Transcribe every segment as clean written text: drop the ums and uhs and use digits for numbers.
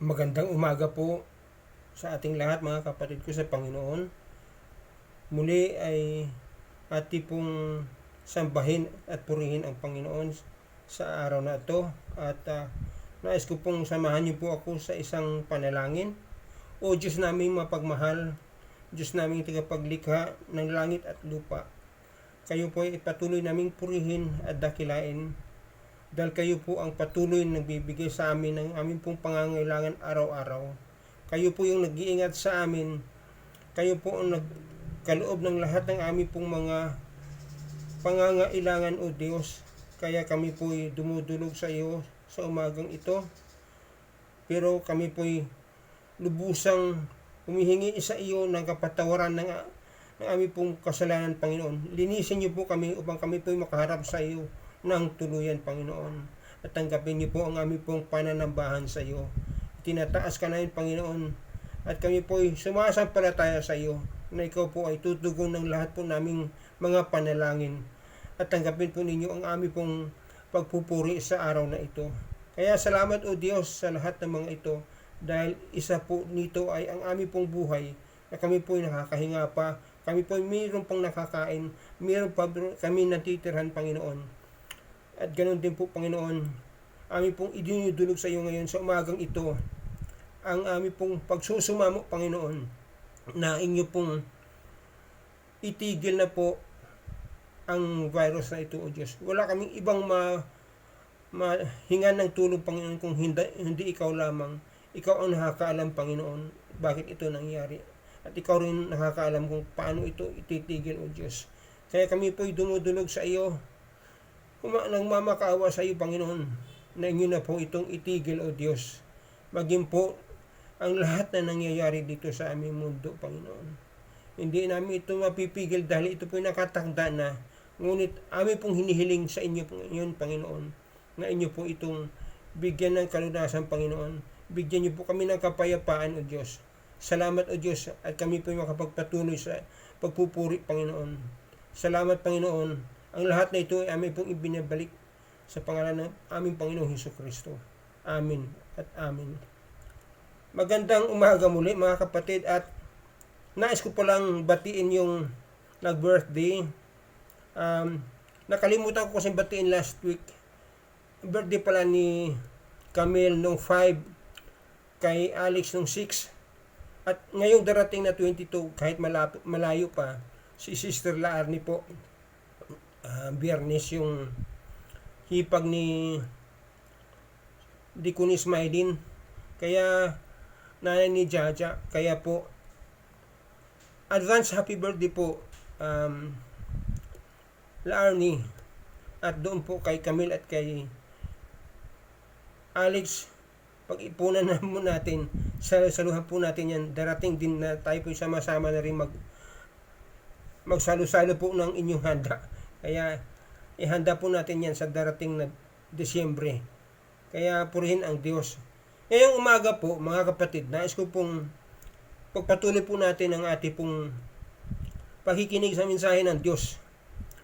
Magandang umaga po sa ating lahat, mga kapatid ko sa Panginoon. Muli ay ating pong sambahin at purihin ang Panginoon sa araw na ito. At nais ko pong samahan niyo po ako sa isang panalangin. O Diyos naming mapagmahal, Diyos naming tagapaglikha ng langit at lupa, kayo po ay patuloy naming purihin at dakilain, dahil kayo po ang patuloy na nagbibigay sa amin ng aming pong pangangailangan araw-araw. Kayo po yung nag-iingat sa amin. Kayo po ang nagkaloob ng lahat ng aming pong mga pangangailangan, o Diyos. Kaya kami po ay dumudulog sa iyo sa umagang ito. Pero kami po ay lubusang humihingi sa iyo ng kapatawaran ng aming pong kasalanan, Panginoon. Linisin niyo po kami upang kami po ay makaharap sa iyo ng tuluyan, Panginoon. At tanggapin niyo po ang aming pong pananambahan sa iyo. Tinataas ka namin, Panginoon. At kami po ay sumasampalataya sa iyo na ikaw po ay tutugon ng lahat po naming mga panalangin. At tanggapin po ninyo ang aming pong pagpupuri sa araw na ito. Kaya salamat, o Diyos, sa lahat ng mga ito, dahil isa po nito ay ang aming pong buhay, na kami po ay nakakahinga pa, kami po ay mayroon pang nakakain, mayroon pa kami natitirhan, Panginoon. At ganoon din po, Panginoon, aming pong idinudulog sa iyo ngayon sa umagang ito, ang aming pong pagsusumamo, Panginoon, na inyo pong itigil na po ang virus na ito, o Diyos. Wala kaming ibang mahingan ng tulong, Panginoon, kung hindi ikaw lamang. Ikaw ang nakakaalam, Panginoon, bakit ito nangyari. At ikaw rin nakakaalam kung paano ito ititigil, o Diyos. Kaya kami po'y dumudulog sa iyo, nagmamakaawa sa iyo, Panginoon, na inyo na po itong itigil, o Diyos. Maging po ang lahat na nangyayari dito sa aming mundo, Panginoon. Hindi namin ito mapipigil dahil ito po nakatakda na. Ngunit amin pong hinihiling sa inyo ngayon, Panginoon, na inyo po itong bigyan ng kalunasan, Panginoon. Bigyan niyo po kami ng kapayapaan, o Diyos. Salamat, o Diyos, at kami po makapagpatuloy sa pagpupuri, Panginoon. Salamat, Panginoon. Ang lahat na ito ay amin pong ibinabalik sa pangalan ng aming Panginoong Hesukristo. Amin at amin. Magandang umaga muli, mga kapatid, at nais ko palang batiin yung nag-birthday. Nakalimutan ko kasing batiin last week. Birthday pala ni Camille nung 5, kay Alex nung 6, at ngayong darating na 22, kahit malayo pa, si Sister Laarni po. Biyernes yung hipag ni Deaconess Maylin, kaya nanay ni Jaja. Kaya po advance happy birthday po, Laarni, at doon po kay Camille at kay Alex. Pag-ipunan na mo natin, saluhan po natin yan. Darating din na tayo po sama-sama na rin magsalo-salo po ng inyong handa. Kaya ihanda po natin yan sa darating na Disyembre. Kaya purihin ang Diyos. Ngayong umaga po, mga kapatid, nais ko pong pagpatuloy po natin ang ating pong pakikinig sa mensahe ng Diyos.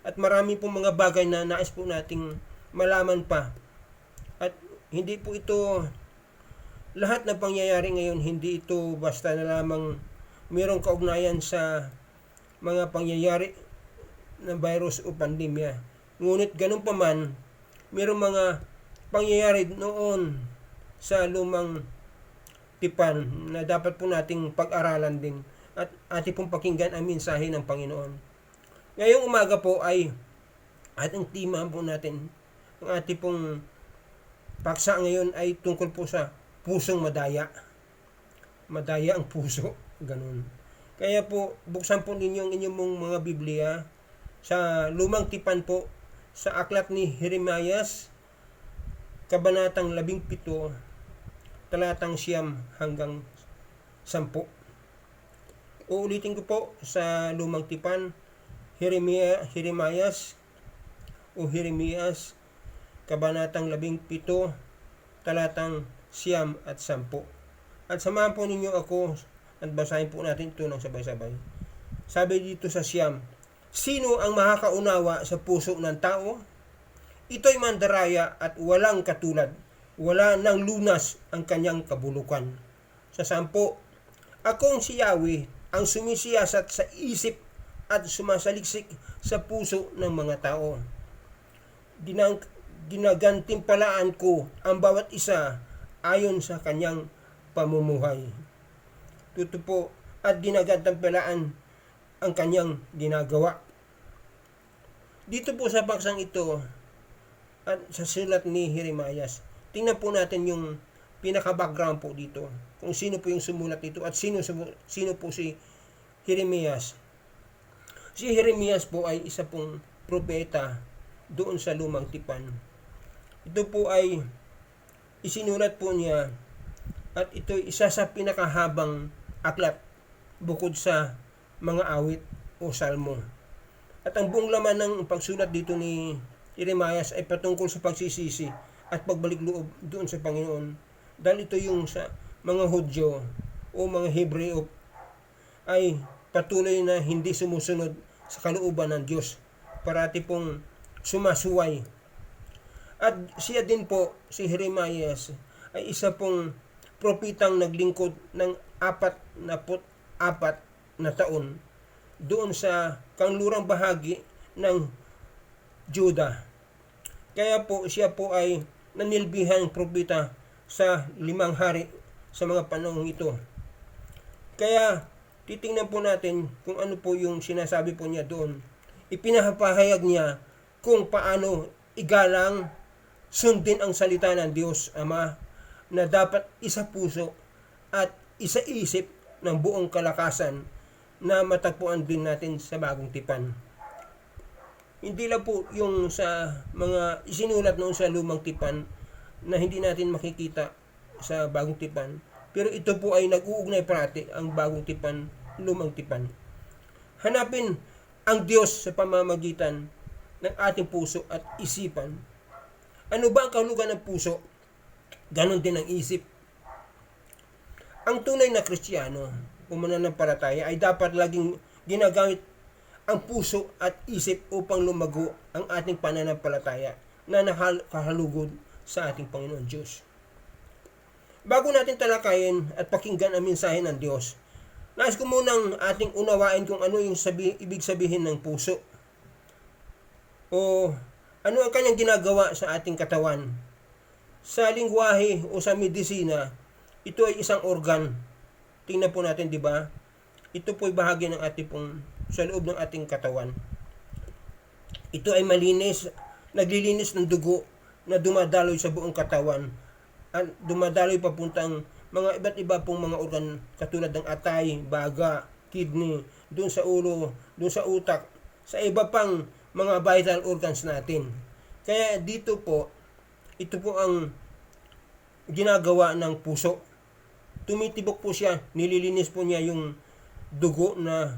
At marami pong mga bagay na nais po nating malaman pa. At hindi po ito, lahat na pangyayari ngayon, hindi ito basta na lamang mayroong kaugnayan sa mga pangyayari ng virus o pandemya. Ngunit ganun pa man, mayroong mga pangyayari noon sa lumang tipan na dapat po nating pag-aralan din at ating pong pakinggan ang mensahe ng Panginoon. Ngayong umaga po ay ating tema po natin, ang ating pong paksa ngayon ay tungkol po sa pusong madaya. Madaya ang puso, ganun. Kaya po, buksan po ninyo ang inyong mga Biblia sa lumang tipan po, sa aklat ni Jeremias, kabanatang 17, talatang 9 hanggang 10. Uulitin ko po, sa lumang tipan, Jeremias, kabanatang 17, talatang 9 at 10. At samahan po ninyo ako at basahin po natin ito ng sabay-sabay. Sabi dito sa 9, sino ang makakaunawa sa puso ng tao? Ito'y mandaraya at walang katulad, wala nang lunas ang kanyang kabulukan. Sa 10, akong si Yahweh ang sumisiyasat sa isip at sumasaliksik sa puso ng mga tao. Ginagantimpalaan ko ang bawat isa ayon sa kanyang pamumuhay. Tutupo at ginagantimpalaan ang kanyang ginagawa. Dito po sa paksang ito at sa sulat ni Jeremias, tingnan po natin yung pinaka-background po dito. Kung sino po yung sumulat dito at sino po si Jeremias. Si Jeremias po ay isa pong propeta doon sa Lumang Tipan. Ito po ay isinulat po niya at ito ay isa sa pinakahabang aklat bukod sa mga awit o salmo. At ang buong laman ng pagsulat dito ni Jeremias ay patungkol sa pagsisisi at pagbalik loob doon sa Panginoon. Dahil ito yung sa mga Hudyo o mga Hebreo ay patuloy na hindi sumusunod sa kalooban ng Diyos. Parati pong sumasuway. At siya din po, si Jeremias, ay isa pong propitang naglingkod ng 44 na taon doon sa kanlurang bahagi ng Juda. Kaya po siya po ay nanilbihang propita sa 5 hari sa mga panahong ito. Kaya titingnan po natin kung ano po yung sinasabi po niya doon. Ipinapahayag niya kung paano igalang sundin ang salita ng Diyos Ama na dapat isa puso at isa isip ng buong kalakasan na matagpuan din natin sa Bagong Tipan. Hindi lang po yung sa mga isinulat noon sa Lumang Tipan na hindi natin makikita sa Bagong Tipan. Pero ito po ay nag-uugnay parati ang Bagong Tipan, Lumang Tipan. Hanapin ang Diyos sa pamamagitan ng ating puso at isipan. Ano ba ang kahulugan ng puso? Ganon din ang isip. Ang tunay na Kristiyano o mananampalataya ay dapat laging ginagamit ang puso at isip upang lumago ang ating pananampalataya na nakahalugod sa ating Panginoon Diyos. Bago natin talakayin at pakinggan ang mensahe ng Diyos, nais ko munang ating unawain kung ano yung ibig sabihin ng puso o ano ang kanyang ginagawa sa ating katawan. Sa lingwahe o sa medisina, ito ay isang organ. Tingnan po natin, di ba? Ito po ay bahagi ng ating pong sa loob ng ating katawan. Ito ay malinis, naglilinis ng dugo na dumadaloy sa buong katawan at dumadaloy papuntang mga iba't iba pong mga organ katulad ng atay, baga, kidney, doon sa ulo, doon sa utak, sa iba pang mga vital organs natin. Kaya dito po, ito po ang ginagawa ng puso. Tumitibok po siya, nililinis po niya yung dugo na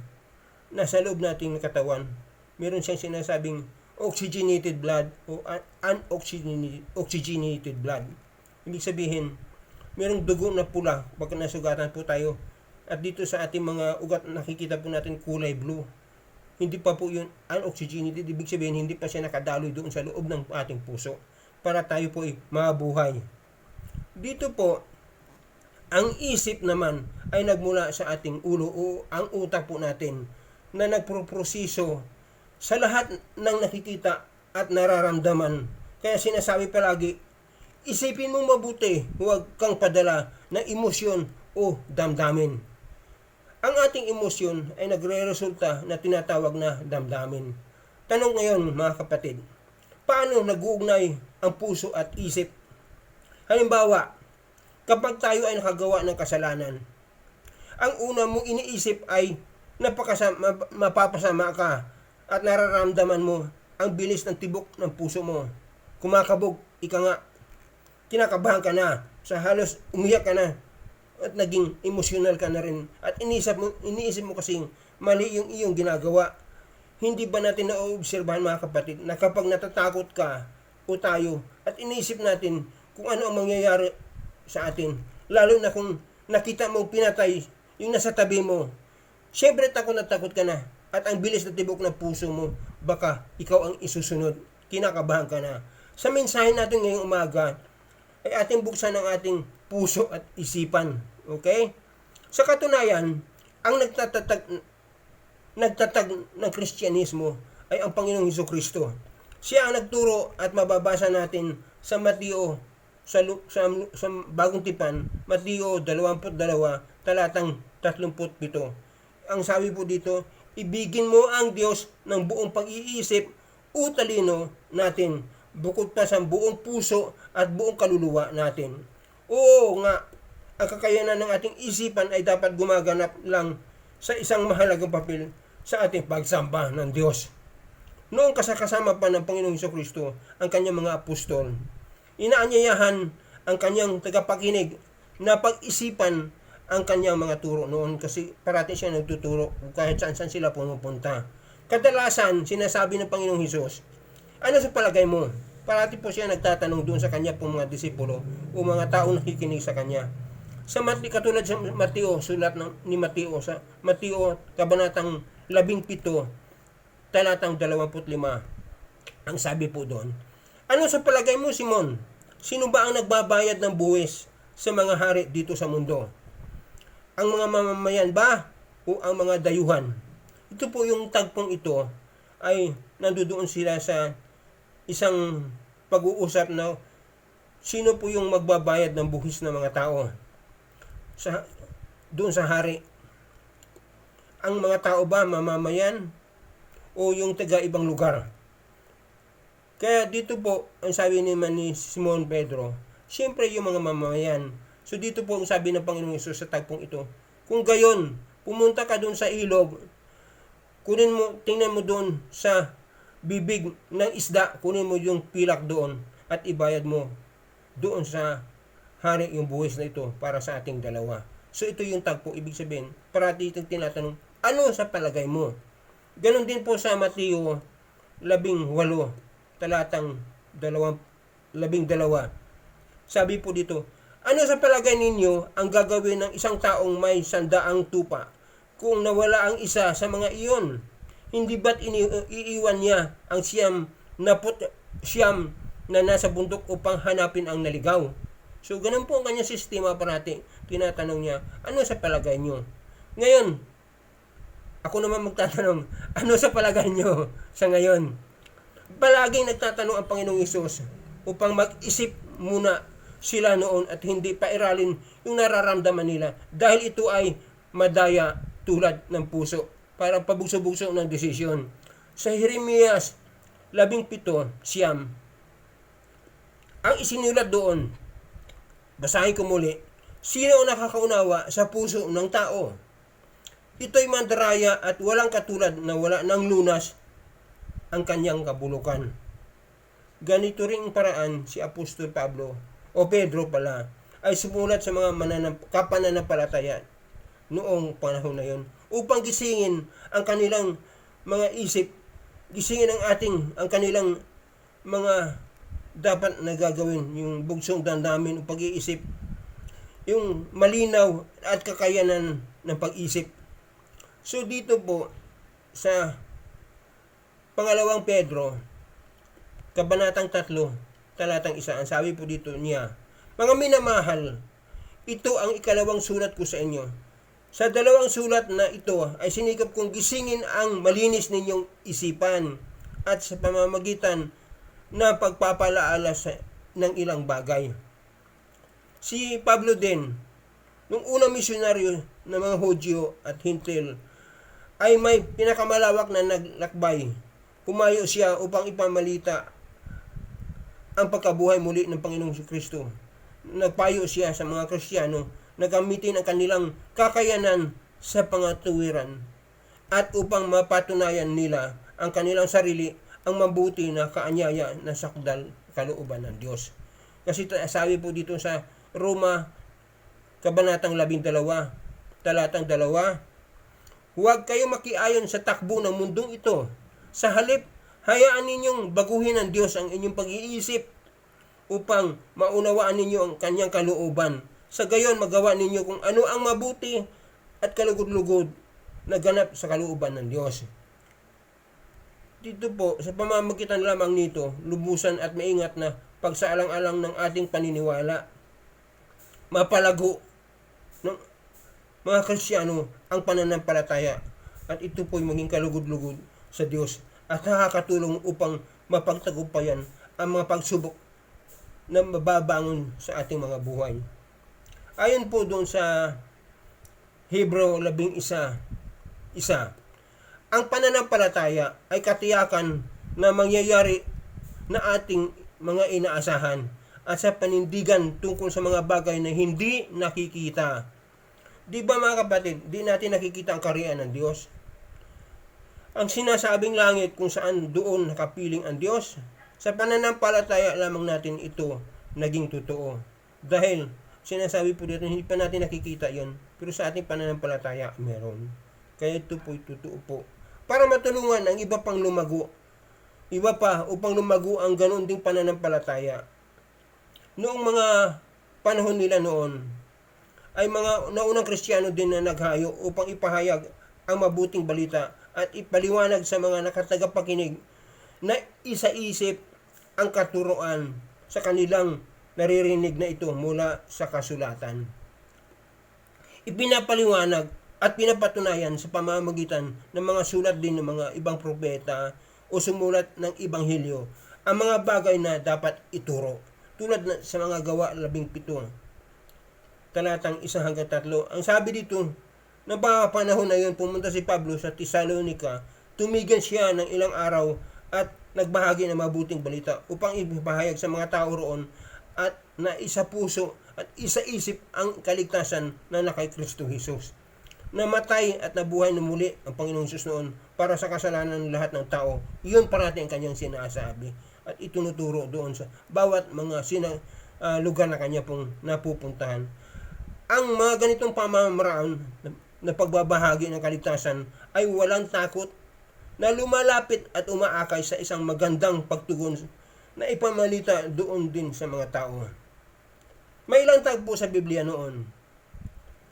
nasa loob nating katawan. Meron siyang sinasabing oxygenated blood o unoxygenated blood. Ibig sabihin, merong dugo na pula pag nasugatan po tayo. At dito sa ating mga ugat, nakikita po natin kulay blue. Hindi pa po yun unoxygenated. Ibig sabihin, hindi pa siya nakadaloy doon sa loob ng ating puso para tayo po ay mabuhay. Dito po, ang isip naman ay nagmula sa ating ulo o ang utak po natin na nagproproseso sa lahat ng nakikita at nararamdaman. Kaya sinasabi palagi, isipin mong mabuti, huwag kang padala ng emosyon o damdamin. Ang ating emosyon ay nagre-resulta na tinatawag na damdamin. Tanong ngayon mga kapatid, paano nag-uugnay ang puso at isip? Halimbawa, kapag tayo ay nakagawa ng kasalanan, ang una mong iniisip ay mapapasama ka at nararamdaman mo ang bilis ng tibok ng puso mo. Kumakabog, kinakabahan ka na, sa halos umiyak ka na at naging emosyonal ka na rin. At iniisip mo kasing mali yung iyong ginagawa. Hindi ba natin naoobserbahan mga kapatid na kapag natatakot ka o tayo at iniisip natin kung ano ang mangyayari sa atin, lalo na kung nakita mong pinatay yung nasa tabi mo, syempre takot na takot ka na at ang bilis na tibok ng puso mo, baka ikaw ang isusunod, kinakabahan ka na. Sa mensahe natin ngayong umaga, ay ating buksan ang ating puso at isipan. Okay? Sa katunayan, ang nagtatag ng Kristyanismo ay ang Panginoong Hesukristo. Siya ang nagturo at mababasa natin sa Mateo sa Bagong Tipan, Mateo 22, talatang 37. Ang sabi po dito, ibigin mo ang Diyos ng buong pag-iisip o talino natin, bukod pa sa buong puso at buong kaluluwa natin. Oo nga, ang kakayanan ng ating isipan ay dapat gumaganap lang sa isang mahalagang papel sa ating pagsamba ng Diyos. Noong kasama pa ng Panginoong Hesukristo ang kanyang mga apostol, inaanyayahan ang kanyang tagapakinig na pag-isipan ang kanyang mga turo noon kasi parati siya nagtuturo kahit saan sila pumupunta. Kadalasan, sinasabi ng Panginoong Hesus, ano sa palagay mo? Parati po siya nagtatanong doon sa kanya pong mga disipulo o mga taong nakikinig sa kanya. Katulad sa Mateo, sulat ni Mateo, sa Mateo, kabanatang 17, talatang 25, ang sabi po doon, ano sa palagay mo, Simon? Sino ba ang nagbabayad ng buwis sa mga hari dito sa mundo? Ang mga mamamayan ba o ang mga dayuhan? Ito po yung tagpong ito ay nandoon sila sa isang pag-uusap na sino po yung magbabayad ng buwis ng mga tao doon sa hari. Ang mga tao ba mamamayan o yung taga ibang lugar? Kaya dito po, ang sabi naman ni Simon Pedro, siyempre yung mga mamamayan. So dito po ang sabi ng Panginoong Hesus sa tagpong ito, kung gayon, pumunta ka doon sa ilog, tingnan mo doon sa bibig ng isda, kunin mo yung pilak doon at ibayad mo doon sa hari yung buwis na ito para sa ating dalawa. So ito yung tagpo, ibig sabihin, parati itong tinatanong, ano sa palagay mo? Ganon din po sa Mateo 18, talatang 12. Sabi po dito, ano sa palagay ninyo ang gagawin ng isang taong may 100 tupa kung nawala ang isa sa mga iyon? Hindi ba't iiwan niya ang siyam na nasa bundok upang hanapin ang naligaw? So ganun po ang kanyang sistema parati. Tinatanong niya, ano sa palagay nyo? Ngayon, ako naman magtatanong, ano sa palagay nyo sa ngayon? Palaging nagtatanong ang Panginoong Hesus upang mag-isip muna sila noon at hindi pairalin yung nararamdaman nila dahil ito ay madaya tulad ng puso para pabugso-bugso ng desisyon. Sa Jeremias 17:9, ang isinulat doon, basahin ko muli, sino ang nakakaunawa sa puso ng tao? Ito'y mandaraya at walang katulad na wala ng lunas ang kanyang kabulukan. Ganito ring paraan si Apostol Pablo, o Pedro pala, ay sumulat sa mga kapananampalataya noong panahon na yon upang gisingin ang kanilang mga isip, gisingin ang kanilang mga dapat na gagawin, yung bugsong damdamin o pag-iisip, yung malinaw at kakayanan ng pag-isip. So dito po sa pangalawang Pedro, kabanatang 3, talatang 1, ang sabi po dito niya, mga minamahal, ito ang ikalawang sulat ko sa inyo. Sa dalawang sulat na ito ay sinikap kong gisingin ang malinis ninyong isipan at sa pamamagitan na pagpapalaala ng ilang bagay. Si Pablo din, nung unang misyonaryo ng mga Hudyo at Hintil, ay may pinakamalawak na naglakbay. Pumayo siya upang ipamalita ang pagkabuhay muli ng Panginoong Kristo. Nagpayo siya sa mga Kristiyano na gamitin ang kanilang kakayanan sa pangatuwiran at upang mapatunayan nila ang kanilang sarili ang mabuti na kaanyaya na sakdal kalooban ng Diyos. Kasi sabi po dito sa Roma, kabanatang 12, talatang 2, huwag kayong makiayon sa takbo ng mundong ito. Sa halip, hayaan ninyong baguhin ng Diyos ang inyong pag-iisip upang maunawaan ninyo ang kanyang kalooban. Sa gayon, magawa ninyo kung ano ang mabuti at kalugod-lugod na ganap sa kalooban ng Diyos. Dito po, sa pamamagitan lamang nito, lubusan at maingat na pagsaalang-alang ng ating paniniwala. Mapalago ng mga Kristiyano ang pananampalataya at ito po'y maging kalugod-lugod sa Diyos at nakakatulong upang mapagtagumpayan ang mga pagsubok na mababangon sa ating mga buhay. Ayon po doon sa Hebreo 11:1, ang pananampalataya ay katiyakan na mangyayari na ating mga inaasahan at sa panindigan tungkol sa mga bagay na hindi nakikita. Di ba mga kapatid, di natin nakikita ang kaharian ng Diyos? Ang sinasabing langit kung saan doon nakapiling ang Diyos, sa pananampalataya lamang natin ito naging totoo. Dahil sinasabi po dito, hindi pa natin nakikita yon, pero sa ating pananampalataya meron. Kaya ito po'y totoo po. Para matulungan ang iba pang lumago, iba pa upang lumago ang ganoon ding pananampalataya. Noong mga panahon nila noon, ay mga naunang Kristiyano din na naghayo upang ipahayag ang mabuting balita at ipaliwanag sa mga nakatagapakinig na isa-isip ang katuruan sa kanilang naririnig na ito mula sa kasulatan. Ipinapaliwanag at pinapatunayan sa pamamagitan ng mga sulat din ng mga ibang propeta o sumulat ng Ebanghelyo ang mga bagay na dapat ituro. Tulad na sa mga Gawa 17, talatang 1-3. Ang sabi dito, na panahon na yun, pumunta si Pablo sa Tesalonica, tumigil siya ng ilang araw at nagbahagi ng mabuting balita upang ipahayag sa mga tao roon at na isa puso at isa-isip ang kaligtasan na nakay Kristo Jesus. Namatay at nabuhay na muli ang Panginoong Jesus noon para sa kasalanan ng lahat ng tao. Iyon parati ang kanyang sinasabi at itunuturo doon sa bawat mga lugar na kanya pong napupuntahan. Ang mga ganitong pamamaraan na pagbabahagi ng kaligtasan ay walang takot na lumalapit at umaakay sa isang magandang pagtugon na ipamalita doon din sa mga tao. May ilang tagpo sa Biblia noon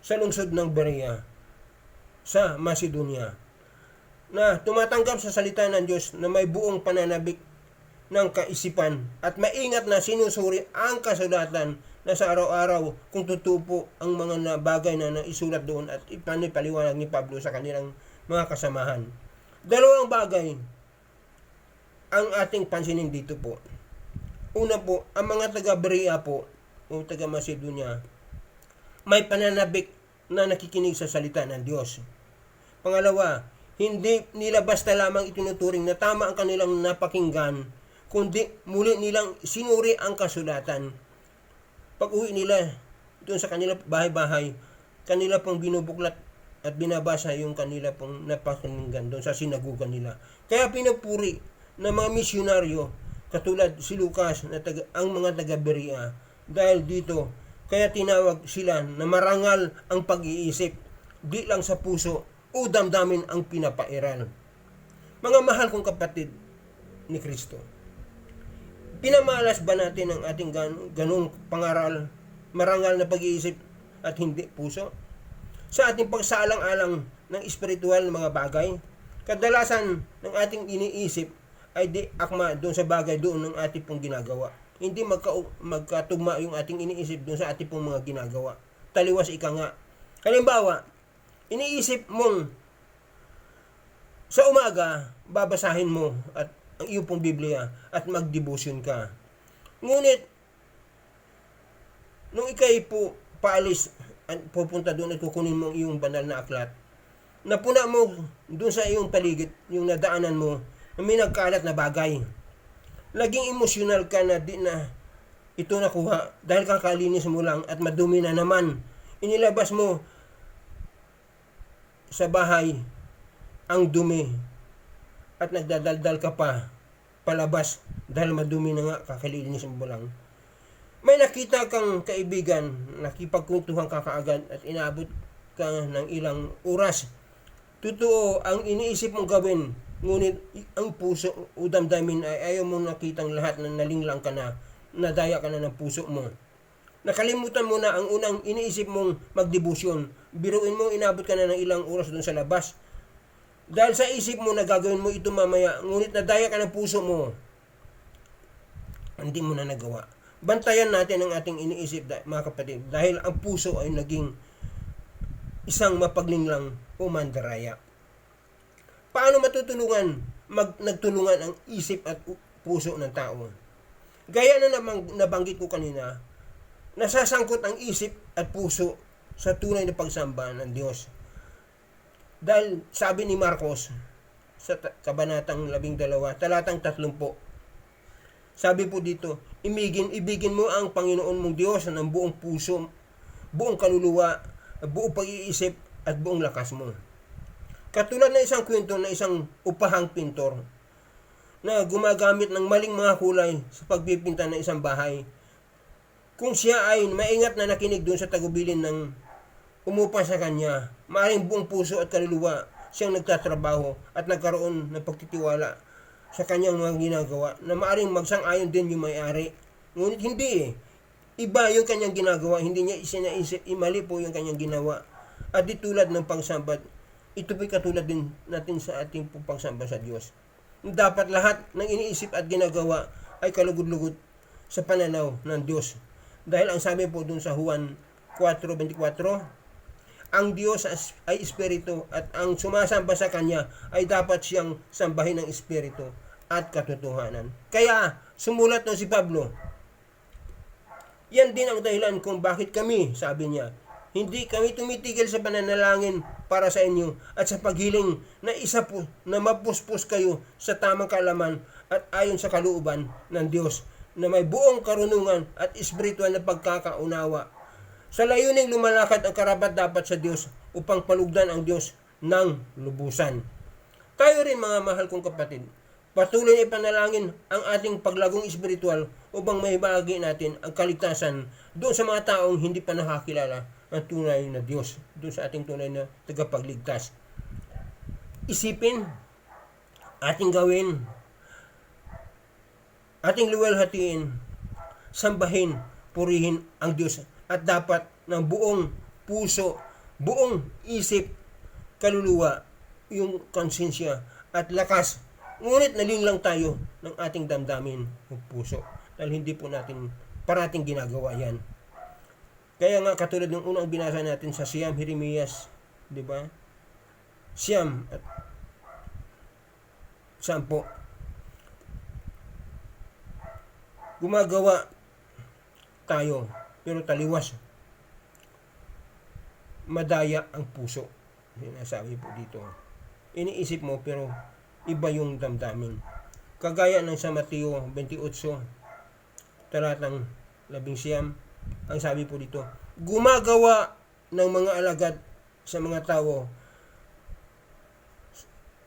sa lungsod ng Berea sa Macedonia na tumatanggap sa salita ng Diyos na may buong pananabik ng kaisipan at maingat na sinusuri ang kasulatan na sa araw-araw kung totoo po ang mga bagay na naisulat doon at ipinapaliwanag ni Pablo sa kanilang mga kasamahan. Dalawang bagay ang ating pansinin dito po. Una po, ang mga taga-Berea po o taga-Macedonia may pananabik na nakikinig sa salita ng Diyos. Pangalawa, hindi nila basta lamang itinuturing na tama ang kanilang napakinggan, kundi muli nilang sinuri ang kasulatan. Pag uwi nila doon sa kanila bahay-bahay, kanila pong binubuklat at binabasa yung kanila pong napakinggan doon sa sinaguga nila. Kaya pinupuri ng mga misyonaryo katulad si Lucas na ang mga taga-Berea dahil dito. Kaya tinawag sila na marangal ang pag-iisip, di lang sa puso o damdamin ang pinapairal. Mga mahal kong kapatid ni Kristo, pinamalas ba natin ang ating ganung pangaral, marangal na pag-iisip at hindi puso? Sa ating pagsaalang-alang ng espiritual na mga bagay, kadalasan ng ating iniisip ay di akma doon sa bagay doon ng ating pong ginagawa. Hindi magkatugma yung ating iniisip doon sa ating pong mga ginagawa. Taliwas ika nga. Halimbawa, iniisip mong sa umaga, babasahin mo at ang iyong pong Biblia at magdebosyon ka. Ngunit, nung ikay po paalis at pupunta doon at kukunin mo iyong banal na aklat, napuna mo doon sa iyong paligid, yung nadaanan mo, na may nagkalat na bagay. Laging emosyonal ka na di na ito nakuha dahil kakalinis mo lang at madumi na naman. Inilabas mo sa bahay ang dumi at nagdadaldal ka pa palabas dahil madumi na nga kakalinis mo lang. May nakita kang kaibigan, nakipagkwentuhan ka kaagad at inaabot ka ng ilang oras. Totoo ang iniisip mong gawin, ngunit ang puso o damdamin ay ayaw mong nakitang lahat na nalinglang ka na, nadaya ka na ng puso mo. Nakalimutan mo na ang unang iniisip mong magdebosyon. Biruin mo, inabot ka na ng ilang oras doon sa labas. Dahil sa isip mo na gagawin mo ito mamaya, ngunit nadaya ka ng puso mo. hindi mo na nagawa. Bantayan natin ang ating iniisip, mga kapatid, dahil ang puso ay naging isang mapaglinlang o mandaraya. Paano nagtulungan ang isip at puso ng tao? Gaya na namang nabanggit ko kanina, nasasangkot ang isip at puso sa tunay na pagsamba ng Diyos. Dahil sabi ni Marcos sa kabanatang 12, talatang 30, sabi po dito, ibigin mo ang Panginoon mong Diyos ng buong puso, buong kaluluwa, buong pag-iisip at buong lakas mo. Katulad na isang kwento na isang upahang pintor na gumagamit ng maling mga kulay sa pagpipinta ng isang bahay. Kung siya ay maingat na nakinig doon sa tagubilin ng umupa sa kanya, maaaring buong puso at kaluluwa siyang nagtatrabaho at nagkaroon ng pagtitiwala sa kanyang mga ginagawa na maaaring magsang-ayon din yung may-ari. Ngunit hindi Iba yung kanyang ginagawa, hindi niya isinaisip, mali po yung kanyang ginawa. At di tulad ng pagsamba, ito po'y katulad din natin sa ating pagsamba sa Diyos. Dapat lahat ng iniisip at ginagawa ay kalugod-lugod sa pananaw ng Diyos. Dahil ang sabi po dun sa Juan 4:24, ang Diyos ay Espiritu at ang sumasamba sa Kanya ay dapat siyang sambahin ng Espiritu at katotohanan. Kaya sumulat no si Pablo, yan din ang dahilan kung bakit kami, sabi niya, hindi kami tumitigil sa pananalangin para sa inyo at sa paghiling na isa po na mapuspos kayo sa tamang kaalaman at ayon sa kalooban ng Diyos na may buong karunungan at espiritual na pagkakaunawa. Sa layuning lumalakad ang karapat-dapat sa Diyos upang palugdan ang Diyos ng lubusan. Tayo rin mga mahal kong kapatid, patuloy na ipanalangin ang ating paglagong espiritual upang maibahagi natin ang kaligtasan doon sa mga taong hindi pa nakakilala ng tunay na Diyos, doon sa ating tunay na tagapagligtas. Isipin, ating gawin, ating luwalhatiin, sambahin, purihin ang Diyos at dapat ng buong puso, buong isip, kaluluwa, yung konsensya at lakas. Ngunit nalinglang tayo ng ating damdamin o puso dahil hindi po natin parating ginagawa yan. Kaya nga katulad ng unang binasa natin sa Siyam, Jeremias, di ba? Siyam at 10. Gumagawa tayo pero taliwas. Madaya ang puso. Sinasabi po dito. Iniisip mo pero iba yung damdamin. Kagaya ng sa Mateo 28, talatang 11, ang sabi po dito, gumagawa ng mga alagad sa mga tao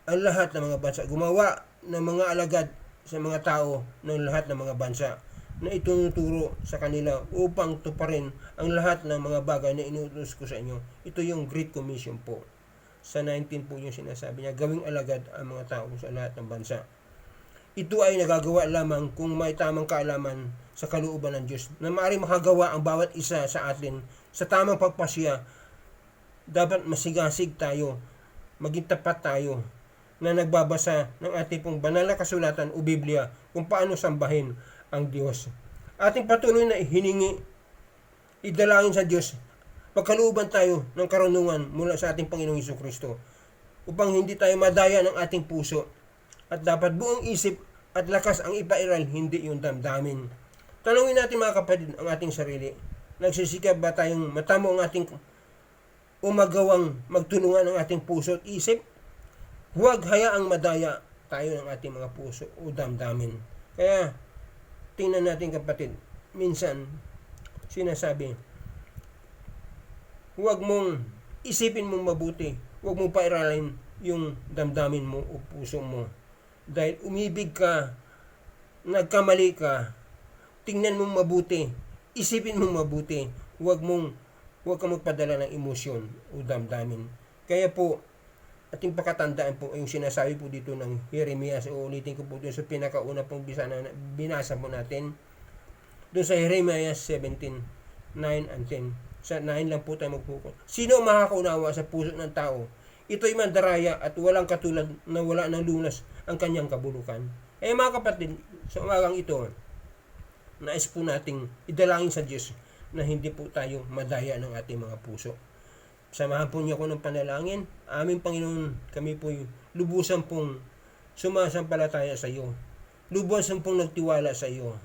ang lahat ng mga bansa. Gumawa ng mga alagad sa mga tao ng lahat ng mga bansa na itunuturo sa kanila upang tuparin ang lahat ng mga bagay na inuutos ko sa inyo. Ito yung Great Commission po. Sa 19 po yung sinasabi niya, gawing alagad ang mga tao sa lahat ng bansa. Ito ay nagagawa lamang kung may tamang kaalaman sa kalooban ng Diyos na maaaring makagawa ang bawat isa sa atin sa tamang pagpasya. Dapat masigasig tayo, maging tapat tayo na nagbabasa ng ating pong banal na kasulatan o Biblia kung paano sambahin ang Diyos. Ating patuloy na hiningi, idalangin sa Diyos, pagkalooban tayo ng karunungan mula sa ating Panginoong Hesukristo upang hindi tayo madaya ng ating puso at dapat buong isip at lakas ang ipairal, hindi yung damdamin. Tanungin natin mga kapatid ang ating sarili. Nagsisikap ba tayong matamo ang ating umagawang magtulungan ang ating puso at isip? Huwag hayaang madaya tayo ng ating mga puso o damdamin. Kaya, tingnan natin kapatid, minsan sinasabi, huwag mong isipin mong mabuti, huwag mong pairalin yung damdamin mo o puso mo. Dahil umibig ka, nagkamali ka, tingnan mong mabuti, isipin mong mabuti, huwag kang magpadala ng emosyon o damdamin. Kaya po, ating pakatandaan po yung sinasabi po dito ng Jeremias, o ulitin ko po doon sa pinakauna pong binasa po natin, doon sa Jeremias 17, 9 and 10. Sa 9 lang po tayo magpukot. Sino makakaunawa sa puso ng tao? Ito'y mandaraya at walang katulad na wala ng lunas ang kanyang kabulukan. Mga kapatid, sa umagang ito, nais po nating idalangin sa Diyos na hindi po tayo madaya ng ating mga puso. Samahan po niyo ako ng panalangin. Aming Panginoon, kami po lubusan pong sumasampalataya sa iyo. Lubusan pong nagtiwala sa iyo.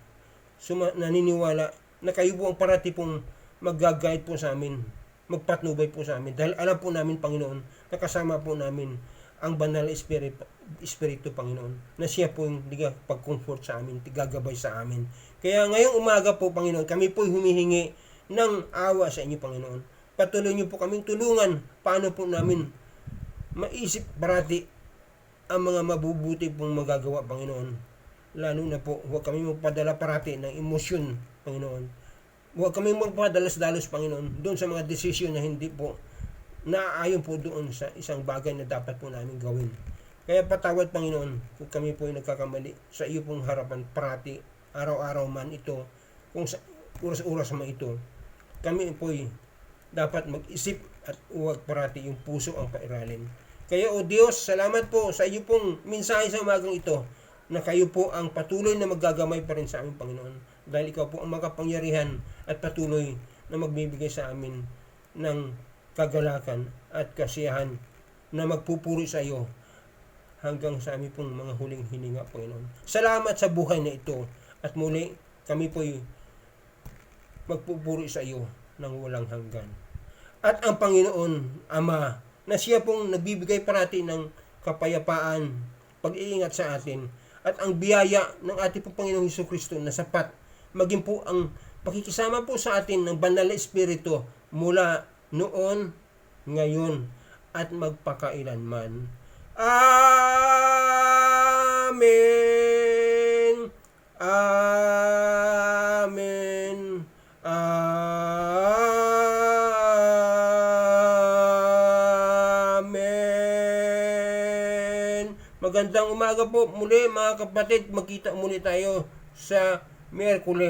Naniniwala na kayo po ang parati pong mag-guide po sa amin, magpatnubay po sa amin. Dahil alam po namin, Panginoon, nakasama po namin ang banal na Espiritu, Panginoon, na siya po yung pag-comfort sa amin, tigagabay sa amin. Kaya ngayong umaga po, Panginoon, kami po humihingi ng awa sa inyo, Panginoon. Patuloy niyo po kaming tulungan paano po namin maisip parati ang mga mabubuti pong magagawa, Panginoon. Lalo na po, huwag kami magpadala parati ng emosyon, Panginoon. Huwag kami magpadalas-dalos, Panginoon, doon sa mga desisyon na hindi po naaayon po doon sa isang bagay na dapat po namin gawin. Kaya patawad, Panginoon, kung kami po ay nagkakamali sa iyo pong harapan parati, araw-araw man ito, kung sa oras-oras man ito, kami po ay dapat mag-isip at huwag parati yung puso ang pairalin. Kaya o Diyos, salamat po sa iyo pong mensahe sa umagang ito na kayo po ang patuloy na maggagamay pa rin sa aming Panginoon. Dahil ikaw po ang makapangyarihan at patuloy na magbibigay sa amin ng kagalakan at kasiyahan na magpupuri sa iyo hanggang sa aming pong mga huling hininga, Panginoon. Salamat sa buhay na ito at muli kami po magpupuri sa iyo ng walang hanggan. At ang Panginoon Ama na siya pong nagbibigay parati ng kapayapaan, pag-iingat sa atin, at ang biyaya ng ating pong Panginoong Hesukristo na sapat, maging po ang pakikisama po sa atin ng Banal na Espiritu mula noon, ngayon, at magpakailanman. Amen. Amen. Amen. Magandang umaga po muli mga kapatid. Magkita muli tayo sa Miyerkules.